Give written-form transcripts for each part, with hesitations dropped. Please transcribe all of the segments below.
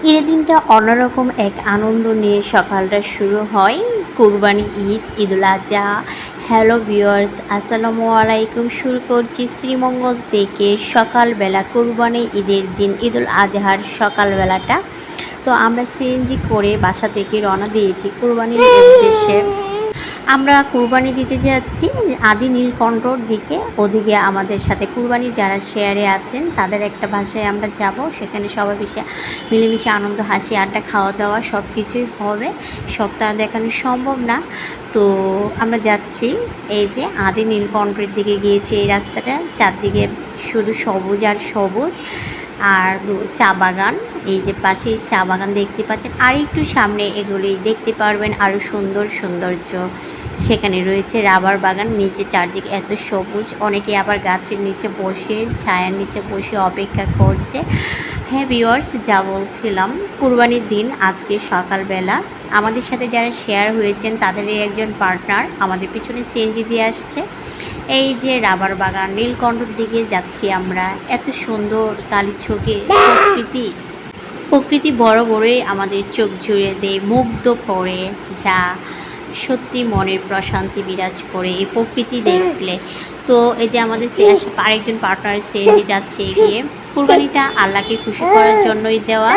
ঈদের দিনটা অন্যরকম এক আনন্দ নিয়ে সকালটা শুরু হয়। কুরবানি ঈদ, ঈদুল আজহা। হ্যালো ভিউয়ার্স, আসসালামু আলাইকুম। শুরু করছি শ্রীমঙ্গল থেকে সকালবেলা কুরবানি ঈদের দিন ঈদুল আজহার সকালবেলাটা। তো আমরা সিএনজি করে বাসা থেকে রওনা দিয়েছি কুরবানির উদ্দেশ্যে। আমরা কুরবানি দিতে যাচ্ছি আদি নীলকণ্ঠর দিকে। ওদিকে আমাদের সাথে কুরবানি যারা শেয়ারে আছেন তাদের একটা বাসায় আমরা যাব, সেখানে সবাই মিলেমিশে আনন্দ হাসি আড্ডা খাওয়া দাওয়া সব কিছুই হবে। সপ্তাহ দেখানো সম্ভব না, তো আমরা যাচ্ছি এই যে আদি নীলকণ্ঠের দিকে গিয়েছি। এই রাস্তাটা চারদিকে শুধু সবুজ আর সবুজ, আর চা বাগান। এই যে পাশে চা বাগান দেখতে পাচ্ছেন, আর একটু সামনে এগুলি দেখতে পারবেন আরও সুন্দর সৌন্দর্য। সেখানে রয়েছে রাবার বাগান, নিচে চারদিকে এত সবুজ। অনেকে আবার গাছের নিচে বসে ছায়ার নিচে বসে অপেক্ষা করছে। হ্যাঁ ভিউয়ার্স, যা বলছিলাম, কুরবানির দিন আজকে সকালবেলা আমাদের সাথে যারা শেয়ার হয়েছেন তাদেরই একজন পার্টনার আমাদের পিছনে সিএনজি দিয়ে আসছে। এই যে রাবার বাগান নীলকণ্ঠর দিকে যাচ্ছি আমরা। এত সুন্দর কালিঝোঁকে প্রকৃতি বড় বড়ই আমাদের চোখ জুড়ে দেয়, মুগ্ধ করে, যা সত্যি মনের প্রশান্তি বিরাজ করে এই প্রকৃতি দেখলে। তো এই যে আমাদের আরেকজন পার্টনার সিএনজি যাচ্ছে এগিয়ে। কুরবানিটা আল্লাহকে খুশি করার জন্যই দেওয়া।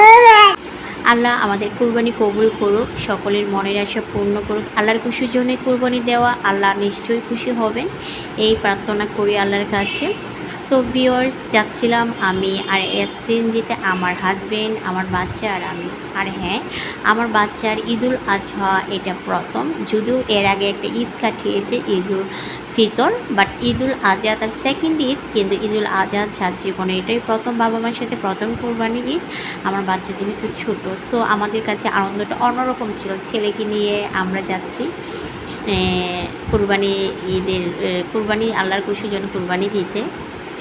আল্লাহ আমাদের কুরবানি কবুল করুক, সকলের মনের আশা পূর্ণ করুক। আল্লাহর খুশির জন্য কুরবানি দেওয়া, আল্লাহ নিশ্চয়ই খুশি হবেন এই প্রার্থনা করি আল্লাহর কাছে। তো ভিউয়ার্স, যাচ্ছিলাম আমি আর সিএনজিতে আমার হাজবেন্ড, আমার বাচ্চা আর আমি। আর হ্যাঁ, আমার বাচ্চার ঈদুল আজহা এটা প্রথম, যদিও এর আগে একটা ঈদ কাটিয়েছে ঈদুল ফিতর, বাট ঈদুল আজহা তার সেকেন্ড ঈদ। কিন্তু ঈদুল আজহা যার জীবনে এটাই প্রথম, বাবা মার সাথে প্রথম কোরবানি ঈদ। আমার বাচ্চা যেহেতু ছোট, তো আমাদের কাছে আনন্দটা অন্যরকম ছিল। ছেলেকে নিয়ে আমরা যাচ্ছি কুরবানি ঈদের কুরবানি আল্লাহর খুশির জন্য কুরবানি দিতে।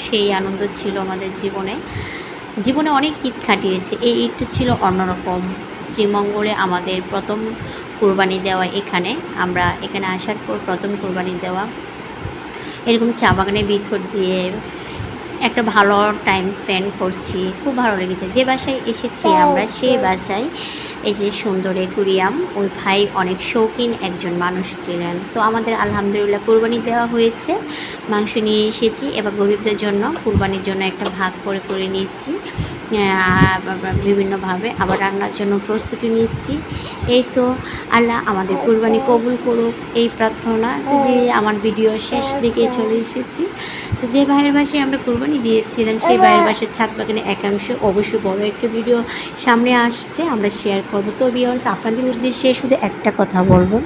সেই আনন্দ ছিল আমাদের জীবনে অনেক ঈদ কাটিয়েছে, এই ঈদটা ছিল অন্যরকম। শ্রীমঙ্গলে আমাদের প্রথম কুরবানি দেওয়া, আমরা এখানে আসার পর প্রথম কুরবানি দেওয়া। এরকম চা বাগানের ভিতর দিয়ে একটা ভালো টাইম স্পেন্ড করছি, খুব ভালো লেগেছে। যে বাসায় এসেছি আমরা সেই বাসায় এই যে সুন্দর অ্যাকুরিয়াম, ওই ভাই অনেক শৌখিন একজন মানুষ ছিলেন। তো আমাদের আলহামদুলিল্লাহ কুরবানি দেওয়া হয়েছে, মাংস নিয়ে এসেছি। এবার গরিবদের জন্য কুরবানির জন্য একটা ভাগ করে নিচ্ছি বিভিন্নভাবে, আবার রান্নার জন্য প্রস্তুতি নিচ্ছি। এই তো, আল্লাহ আমাদের কুরবানি কবুল করুক এই প্রার্থনা দিয়ে আমার ভিডিও শেষ দিকে চলে এসেছি। তো যে ভাইয়ের বাসায় আমরা কুরবানি দিয়েছিলাম সেই ভাইয়ের বাসার ছাদ বাগানে একাংশ অবশ্যই বড় একটা ভিডিও সামনে আসছে, আমরা শেয়ার করবো। তো ভিউয়ার্স, আপনাদের উদ্দেশ্যে শুধু একটা কথা বলবো,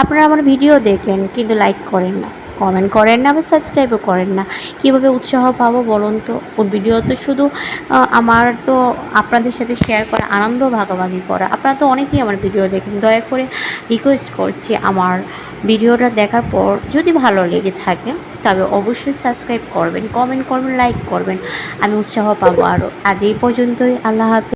আপনারা আমার ভিডিও দেখেন কিন্তু লাইক করেন না, কমেন্ট করেন না, বা সাবস্ক্রাইবও করেন না। কীভাবে উৎসাহ পাবো বলুন তো? ওর ভিডিও তো শুধু আমার তো আপনাদের সাথে শেয়ার করা, আনন্দ ভাগাভাগি করা। আপনারা তো অনেকেই আমার ভিডিও দেখেন, দয়া করে রিকোয়েস্ট করছি আমার ভিডিওটা দেখার পর যদি ভালো লেগে থাকে তবে অবশ্যই সাবস্ক্রাইব করবেন, কমেন্ট করবেন, লাইক করবেন, আমি উৎসাহ পাবো আরও। আজ এই পর্যন্তই, আল্লাহ হাফেজ।